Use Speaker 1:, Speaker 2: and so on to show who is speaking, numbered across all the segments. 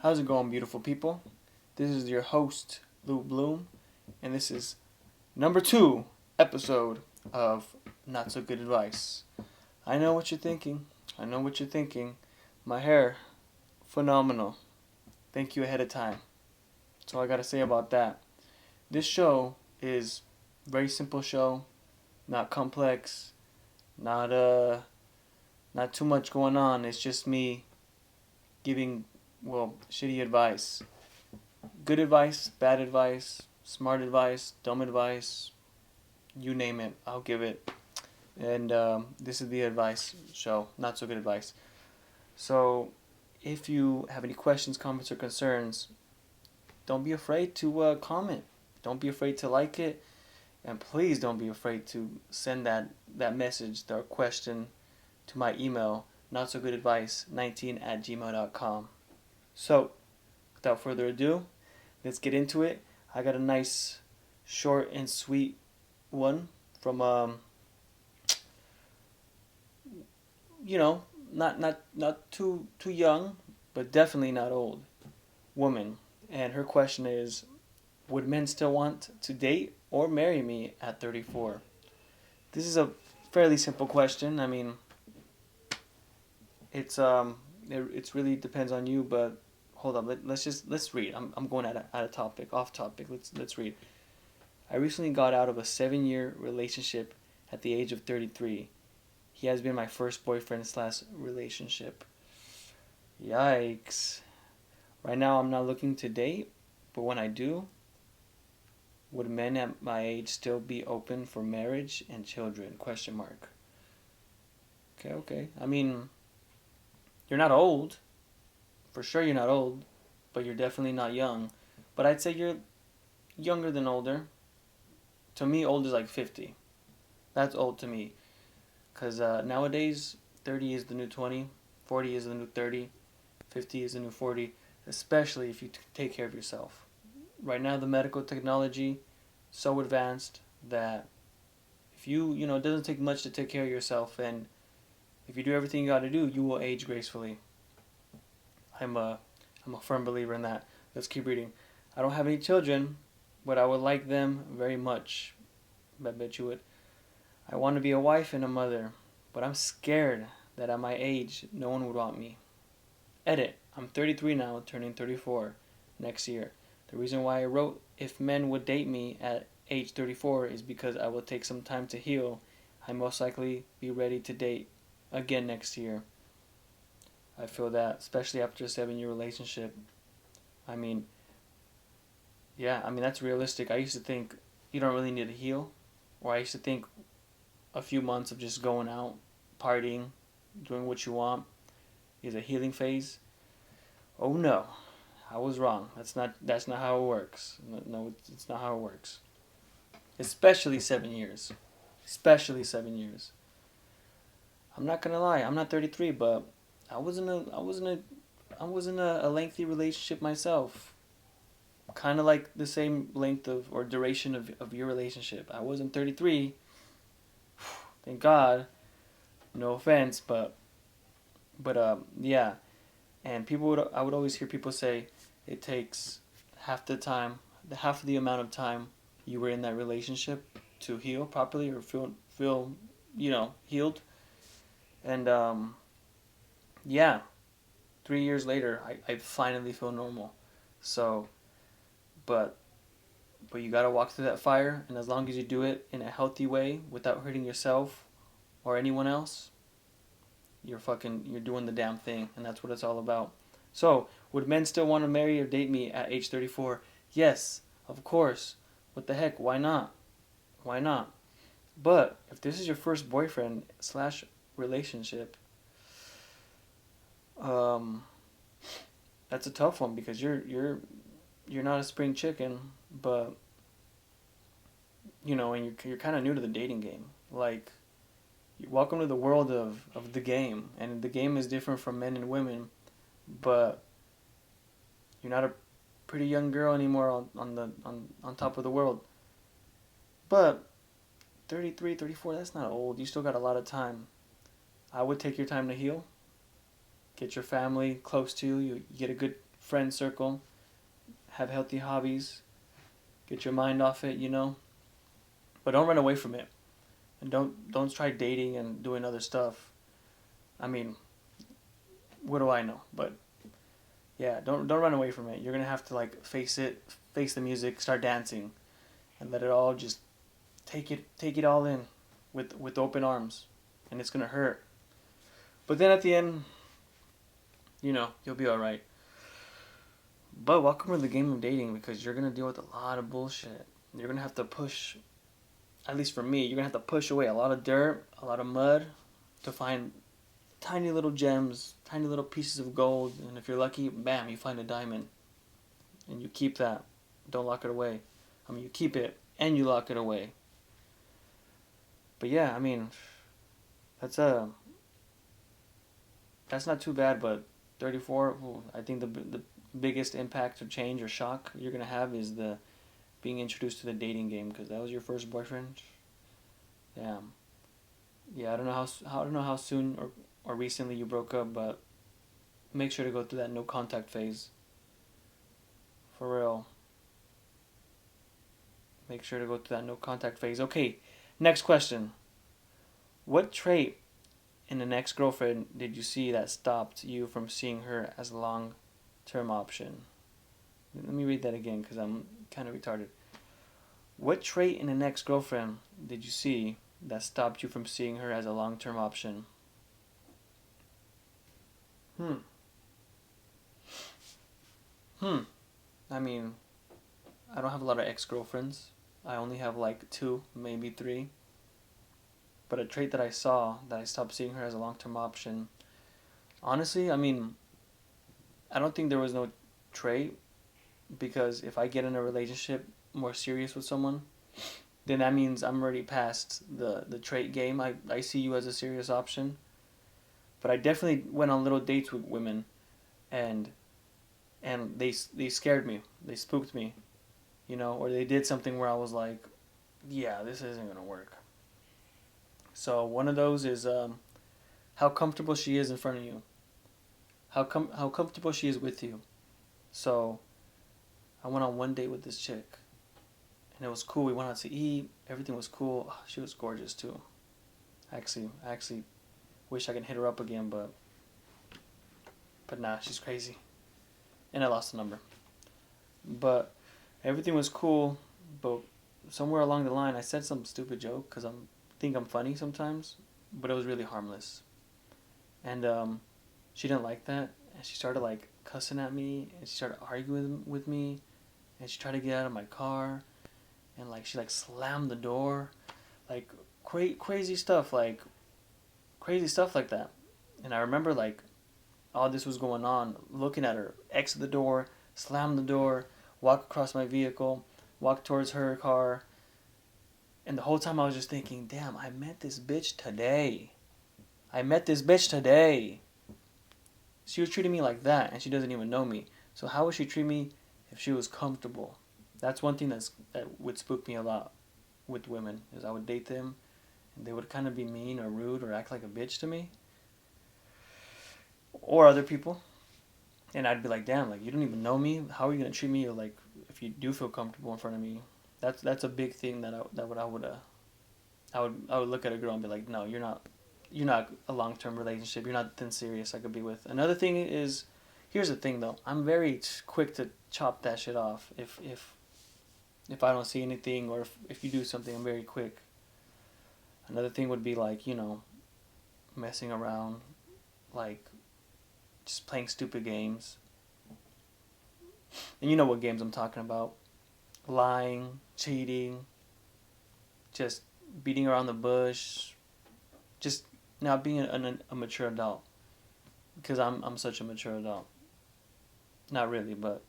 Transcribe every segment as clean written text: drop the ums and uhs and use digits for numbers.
Speaker 1: How's it going, beautiful people? This is your host, Lou Bloom, and this is number 2 episode of Not So Good Advice. I know what you're thinking. My hair, phenomenal. Thank you ahead of time. That's all I gotta say about that. This show is a very simple show, not complex, not not too much going on. It's just me giving, shitty advice. Good advice, bad advice, smart advice, dumb advice, you name it, I'll give it. And this is the advice show, not so good advice. So, if you have any questions, comments, or concerns, don't be afraid to comment. Don't be afraid to like it. And please don't be afraid to send that message, that question, to my email, notsogoodadvice19@gmail.com. So, without further ado, let's get into it. I got a nice, short and sweet one from not too young, but definitely not old woman. And her question is, would men still want to date or marry me at 34? This is a fairly simple question. I mean, it's really depends on you, but hold up, let's read. I'm going out of topic, off topic. Let's read. I recently got out of a 7-year relationship at the age of 33. He has been my first boyfriend slash relationship. Yikes. Right now I'm not looking to date, but when I do, would men at my age still be open for marriage and children? Question mark. Okay. I mean, you're not old. For sure you're not old, but you're definitely not young. But I'd say you're younger than older. To me, old is like 50. That's old to me. Because nowadays, 30 is the new 20, 40 is the new 30, 50 is the new 40, especially if you take care of yourself. Right now, the medical technology so advanced that if it doesn't take much to take care of yourself, and if you do everything you got to do, you will age gracefully. I'm a firm believer in that. Let's keep reading. I don't have any children, but I would like them very much. I bet you would. I want to be a wife and a mother, but I'm scared that at my age, no one would want me. Edit. I'm 33 now, turning 34 next year. The reason why I wrote if men would date me at age 34 is because I will take some time to heal. I most likely be ready to date again next year. I feel that, especially after a 7-year relationship. I mean, that's realistic. I used to think you don't really need to heal, or I used to think a few months of just going out, partying, doing what you want is a healing phase. Oh no, I was wrong. That's not how it works. No, it's not how it works. Especially 7 years. Especially 7 years. I'm not gonna lie. I'm not 33, but I was in a lengthy relationship myself. Kind of like the same length of or duration of your relationship. I wasn't 33. Thank God. No offense, but yeah. And I would always hear people say it takes half the amount of time you were in that relationship to heal properly or feel healed. And yeah, 3 years later, I finally feel normal. So, but you gotta walk through that fire, and as long as you do it in a healthy way without hurting yourself or anyone else, you're doing the damn thing, and that's what it's all about. So, would men still want to marry or date me at age 34? Yes, of course. What the heck? Why not? Why not? But if this is your first boyfriend slash relationship, that's a tough one because you're not a spring chicken, but and you're kind of new to the dating game. Like, welcome to the world of the game, and the game is different from men and women, but you're not a pretty young girl anymore on top of the world. But 33, 34, that's not old. You still got a lot of time. I would take your time to heal. Get your family close to you. You get a good friend circle, have healthy hobbies, get your mind off it, but don't run away from it. And don't try dating and doing other stuff. I mean, what do I know? But yeah, don't run away from it. You're gonna have to like face it, face the music, start dancing, and let it all just take it all in with open arms, and it's gonna hurt. But then at the end, you'll be all right. But welcome to the game of dating because you're gonna deal with a lot of bullshit. You're gonna have to push. At least for me, you're gonna have to push away a lot of dirt, a lot of mud, to find tiny little gems, tiny little pieces of gold, and if you're lucky, bam, you find a diamond. And you keep that. Don't lock it away. I mean, you keep it and you lock it away. But yeah, I mean, that's that's not too bad, but 34, I think the biggest impact or change or shock you're going to have is the being introduced to the dating game because that was your first boyfriend. Damn. Yeah, I don't know how soon or recently you broke up, but make sure to go through that no contact phase. For real. Make sure to go through that no contact phase. Okay, next question. What trait in an ex-girlfriend did you see that stopped you from seeing her as a long-term option? Let me read that again because I'm kind of retarded. What trait in an ex-girlfriend did you see that stopped you from seeing her as a long-term option? I mean, I don't have a lot of ex-girlfriends. I only have like 2, maybe 3. But a trait that I saw that I stopped seeing her as a long-term option. Honestly, I mean, I don't think there was no trait because if I get in a relationship more serious with someone, then that means I'm already past the trait game. I see you as a serious option. But I definitely went on little dates with women and they scared me. They spooked me, or they did something where I was like, yeah, this isn't going to work. So one of those is how comfortable she is in front of you. How comfortable she is with you. So I went on one date with this chick, and it was cool. We went out to eat. Everything was cool. Oh, she was gorgeous too. I actually wish I could hit her up again, but nah, she's crazy. And I lost the number. But everything was cool. But somewhere along the line, I said some stupid joke because I think I'm funny sometimes, but it was really harmless. And she didn't like that, and she started like cussing at me, and she started arguing with me, and she tried to get out of my car, and like she like slammed the door, like crazy stuff like that. And I remember like all this was going on, looking at her, exit the door, slam the door, walk across my vehicle, walk towards her car, and the whole time I was just thinking, damn, I met this bitch today. She was treating me like that, and she doesn't even know me. So how would she treat me if she was comfortable? That's one thing that would spook me a lot with women, is I would date them, and they would kind of be mean or rude or act like a bitch to me. Or other people. And I'd be like, damn, like, you don't even know me? How are you going to treat me like if you do feel comfortable in front of me? That's a big thing that I would look at a girl and be like, no, you're not a long-term relationship. You're not then serious I could be with. Another thing is, here's the thing though. I'm very quick to chop that shit off. If I don't see anything or if you do something, I'm very quick. Another thing would be like, messing around, like just playing stupid games. And you know what games I'm talking about. Lying, cheating, just beating around the bush, just not being a mature adult. Because I'm such a mature adult. Not really, but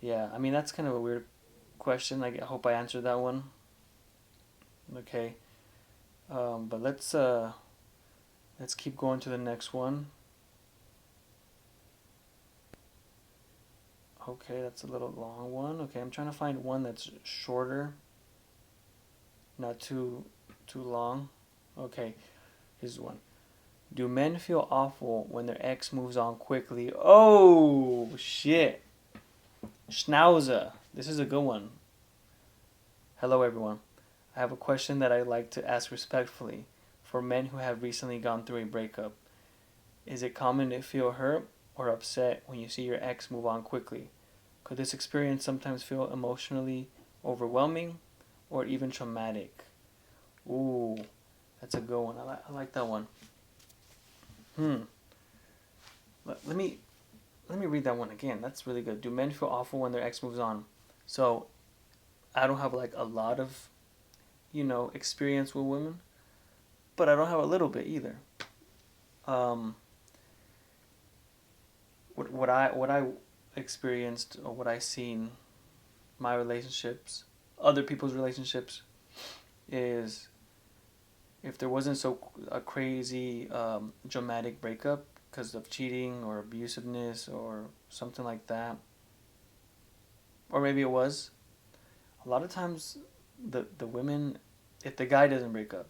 Speaker 1: yeah. I mean, that's kind of a weird question. I hope I answered that one. Okay. But let's keep going to the next one. Okay, that's a little long one. Okay, I'm trying to find one that's shorter, not too long. Okay, here's one. Do men feel awful when their ex moves on quickly? Oh, shit. Schnauzer. This is a good one. Hello, everyone. I have a question that I'd like to ask respectfully. For men who have recently gone through a breakup, is it common to feel hurt or upset when you see your ex move on quickly? Could this experience sometimes feel emotionally overwhelming or even traumatic? Ooh, that's a good one. I like that one. Hmm. Let me read that one again. That's really good. Do men feel awful when their ex moves on? So I don't have like a lot of experience with women, but I don't have a little bit either. Um, what I experienced or what I seen my relationships, other people's relationships, is if there wasn't so a crazy dramatic breakup because of cheating or abusiveness or something like that, or maybe it was. A lot of times, the women, if the guy doesn't break up,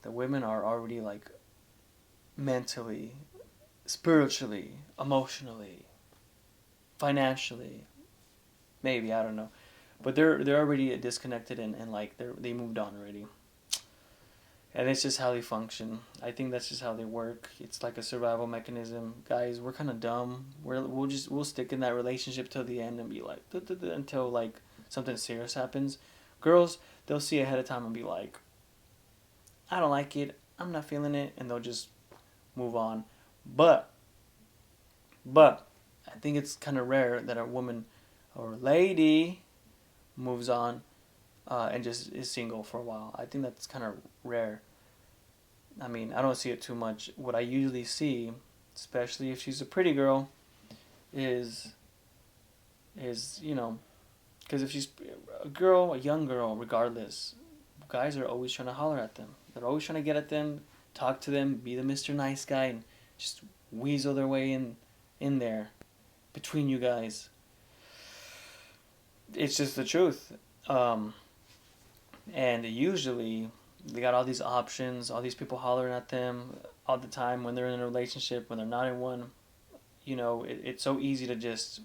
Speaker 1: the women are already like mentally, spiritually, emotionally, financially, maybe I don't know, but they're already disconnected and like they moved on already, and it's just how they function. I think that's just how they work. It's like a survival mechanism. Guys, we're kind of dumb. We'll stick in that relationship till the end and be like until like something serious happens. Girls, they'll see ahead of time and be like, I don't like it. I'm not feeling it, and they'll just move on. But but I think it's kind of rare that a woman or lady moves on and just is single for a while. I think that's kind of rare. I mean, I don't see it too much. What I usually see, especially if she's a pretty girl, is because if she's a girl, a young girl, regardless, guys are always trying to holler at them. They're always trying to get at them, talk to them, be the Mr. Nice Guy, and just weasel their way in there between you guys. It's just the truth. And usually they got all these options, all these people hollering at them all the time when they're in a relationship, when they're not in one. It's so easy to just,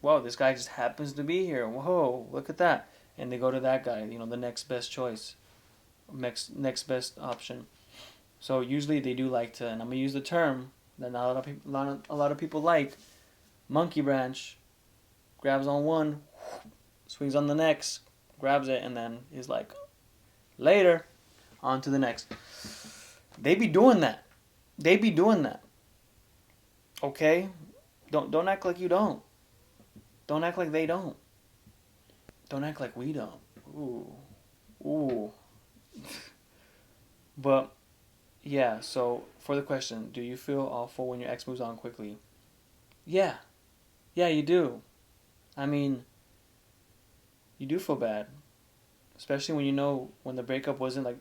Speaker 1: whoa, this guy just happens to be here. Whoa, look at that. And they go to that guy, the next best choice, next best option. So usually they do like to, and I'm gonna use the term that not a lot of people like, monkey branch, grabs on one, swings on the next, grabs it, and then is like, later, on to the next. They be doing that. They be doing that. Okay? Don't act like you don't. Don't act like they don't. Don't act like we don't. Ooh. Ooh. But yeah, so for the question, do you feel awful when your ex moves on quickly? Yeah. Yeah, you do. I mean, you do feel bad. Especially when when the breakup wasn't like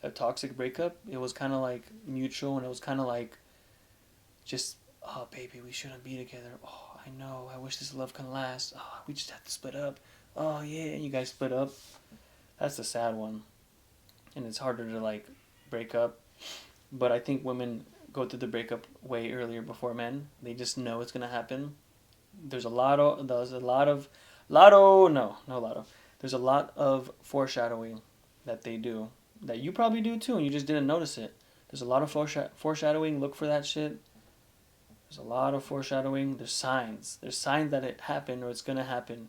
Speaker 1: a toxic breakup. It was kind of like mutual, and it was kind of like just, oh baby, we shouldn't be together. Oh, I know, I wish this love can last. Oh, we just have to split up. Oh yeah, and you guys split up. That's the sad one, and it's harder to like break up. But I think women go through the breakup way earlier before men. They just know it's gonna happen. There's a lot of lotto no no lotto. There's a lot of foreshadowing that they do that you probably do too, and you just didn't notice it. There's a lot of foreshadowing. Look for that shit. There's a lot of foreshadowing. There's signs. There's signs that it happened or it's gonna happen.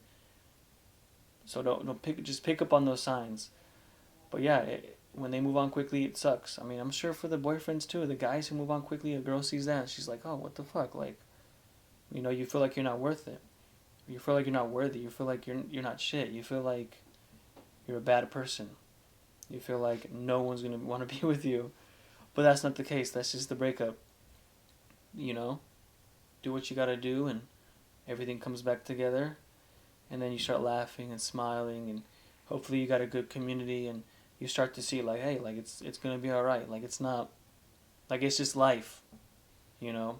Speaker 1: So don't pick up on those signs. But yeah, when they move on quickly, it sucks. I mean, I'm sure for the boyfriends too, the guys who move on quickly, a girl sees that, she's like, oh, what the fuck, like, you feel like you're not worth it. You feel like you're not worthy. You feel like you're not shit. You feel like you're a bad person. You feel like no one's gonna want to be with you. But that's not the case. That's just the breakup. Do what you gotta do, and everything comes back together. And then you start laughing and smiling, and hopefully you got a good community, and you start to see like, hey, like it's gonna be all right. Like it's not, like it's just life. A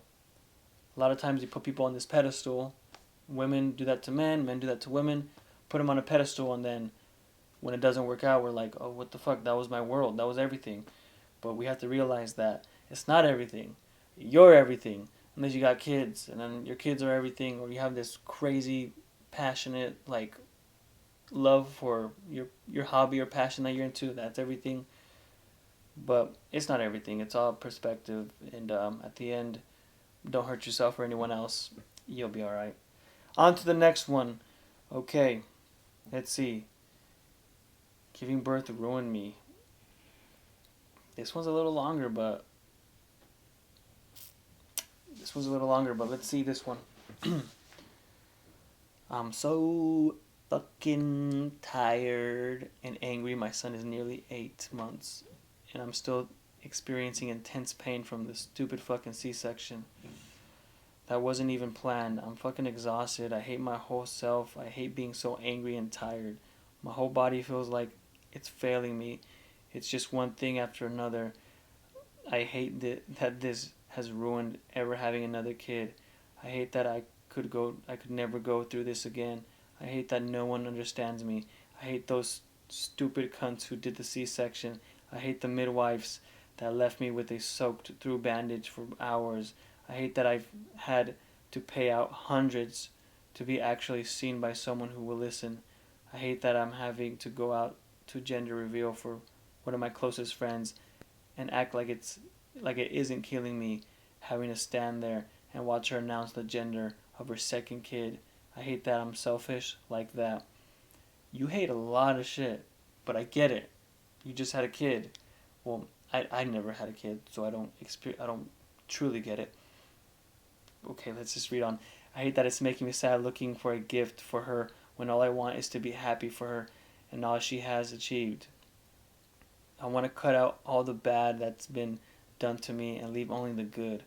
Speaker 1: lot of times you put people on this pedestal. Women do that to men do that to women. Put them on a pedestal, and then when it doesn't work out, we're like, oh, what the fuck? That was my world. That was everything. But we have to realize that it's not everything. You're everything. Unless you got kids, and then your kids are everything, or you have this crazy, passionate, like, love for your hobby or passion that you're into. That's everything. But it's not everything. It's all perspective. And at the end, don't hurt yourself or anyone else. You'll be alright. On to the next one. Okay, let's see. Giving birth ruined me. This one's a little longer, but let's see this one. I'm so fucking tired and angry. My son is nearly 8 months, and I'm still experiencing intense pain from this stupid fucking C-section. That wasn't even planned. I'm fucking exhausted. I hate my whole self. I hate being so angry and tired. My whole body feels like it's failing me. It's just one thing after another. I hate that this has ruined ever having another kid. I hate that I could never go through this again. I hate that no one understands me. I hate those stupid cunts who did the C-section. I hate the midwives that left me with a soaked through bandage for hours. I hate that I've had to pay out hundreds to be actually seen by someone who will listen. I hate that I'm having to go out to gender reveal for one of my closest friends and act like it isn't killing me, having to stand there and watch her announce the gender of her second kid. I hate that I'm selfish like that. You hate a lot of shit, but I get it. You just had a kid. Well, I never had a kid, so I don't truly get it. Okay, let's just read on. I hate that it's making me sad looking for a gift for her when all I want is to be happy for her and all she has achieved. I want to cut out all the bad that's been done to me and leave only the good.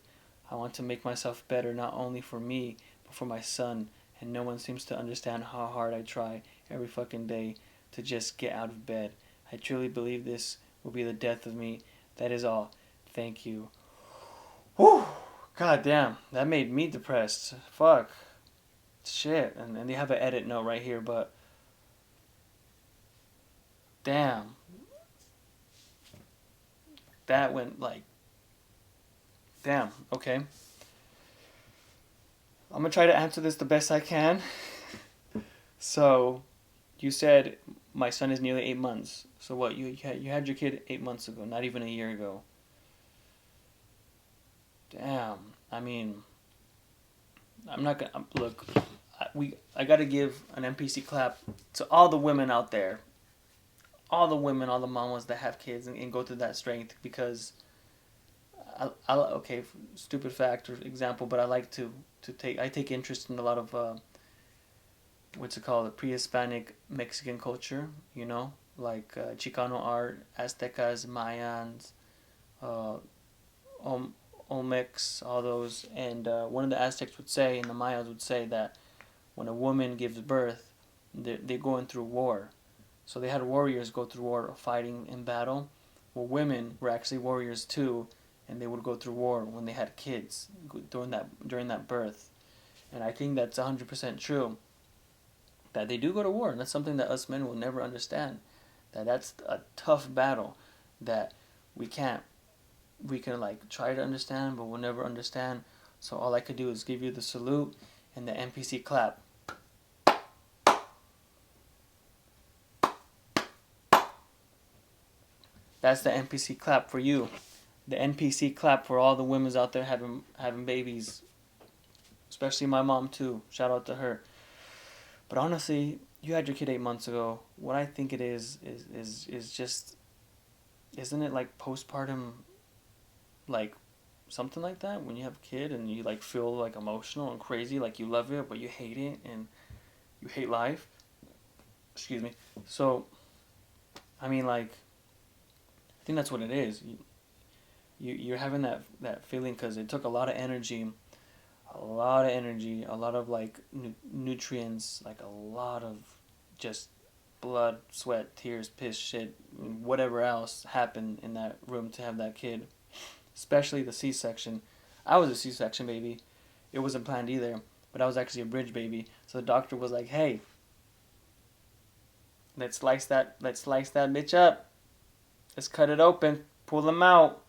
Speaker 1: I want to make myself better not only for me, but for my son, and no one seems to understand how hard I try every fucking day to just get out of bed. I truly believe this will be the death of me. That is all. Thank you. Whew. God damn, that made me depressed. Fuck. Shit. And they have an edit note right here, but damn. That went like, damn, okay. I'm gonna try to answer this the best I can. So, you said my son is nearly 8 months. So what? You had your kid 8 months ago, not even a year ago. Damn. I mean, I'm not gonna look. I gotta give an NPC clap to all the women out there, all the women, all the mamas that have kids and go through that strength because okay, stupid fact or example, but I like to take interest in a lot of what's it called, the pre-Hispanic Mexican culture, you know, like Chicano art, Aztecas, Mayans, uh, Olmecs, all those. And one of the Aztecs would say, and the Mayas would say that when a woman gives birth, they're going through war. So they had warriors go through war, fighting in battle. Well, women were actually warriors too, and they would go through war when they had kids during that birth. And I think that's 100% true. That they do go to war, and that's something that us men will never understand. That's a tough battle that we can like try to understand, but we'll never understand. So all I could do is give you the salute and the NPC clap. That's the NPC clap for you. The NPC clap for all the women out there having babies, especially my mom too. Shout out to her. But honestly, you had your kid 8 months ago. What I think it is just, isn't it like postpartum, like something like that when you have a kid and you like feel like emotional and crazy, like you love it but you hate it and you hate life. Excuse me. So, I mean, like, I think that's what it is. You're having that feeling because it took a lot of energy, a lot of like nutrients, like a lot of just blood, sweat, tears, piss, shit, whatever else happened in that room to have that kid. Especially the C-section. I was a C-section baby. It wasn't planned either, but I was actually a bridge baby. So the doctor was like, "Hey, let's slice that bitch up. Let's cut it open. pull them out.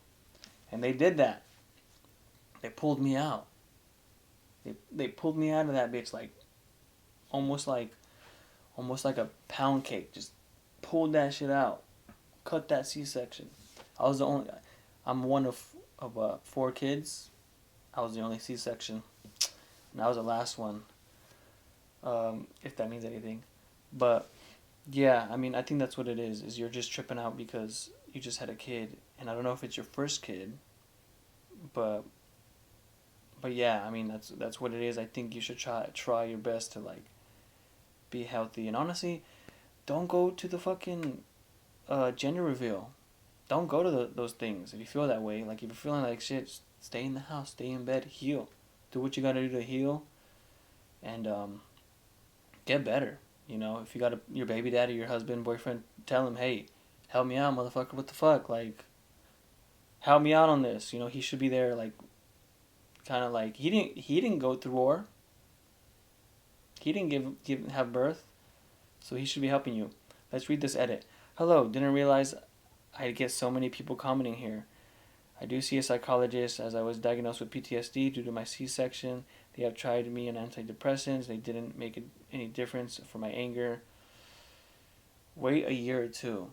Speaker 1: And they did that. They pulled me out. They pulled me out of that bitch like almost like a pound cake. Just pulled that shit out. Cut that C-section. I was the only. I'm one of 4 kids. I was the only C-section, and I was the last one. If that means anything, but yeah, I mean, I think that's what it is. Is you're just tripping out because you just had a kid, and I don't know if it's your first kid, but yeah, I mean that's what it is. I think you should try your best to like be healthy, and honestly, don't go to the fucking gender reveal. Don't go to those things if you feel that way. Like if you're feeling like shit, stay in the house, stay in bed, heal, do what you gotta do to heal, and get better. You know, if you got your baby daddy, your husband, boyfriend, tell him, hey, help me out, motherfucker. What the fuck? Like, help me out on this. You know, he should be there. Like, kind of like he didn't go through war. He didn't have birth, so he should be helping you. Let's read this edit. Hello, didn't realize I'd get so many people commenting here. I do see a psychologist as I was diagnosed with PTSD due to my C-section. They have tried me on antidepressants. They didn't make any difference for my anger. Wait a year or two.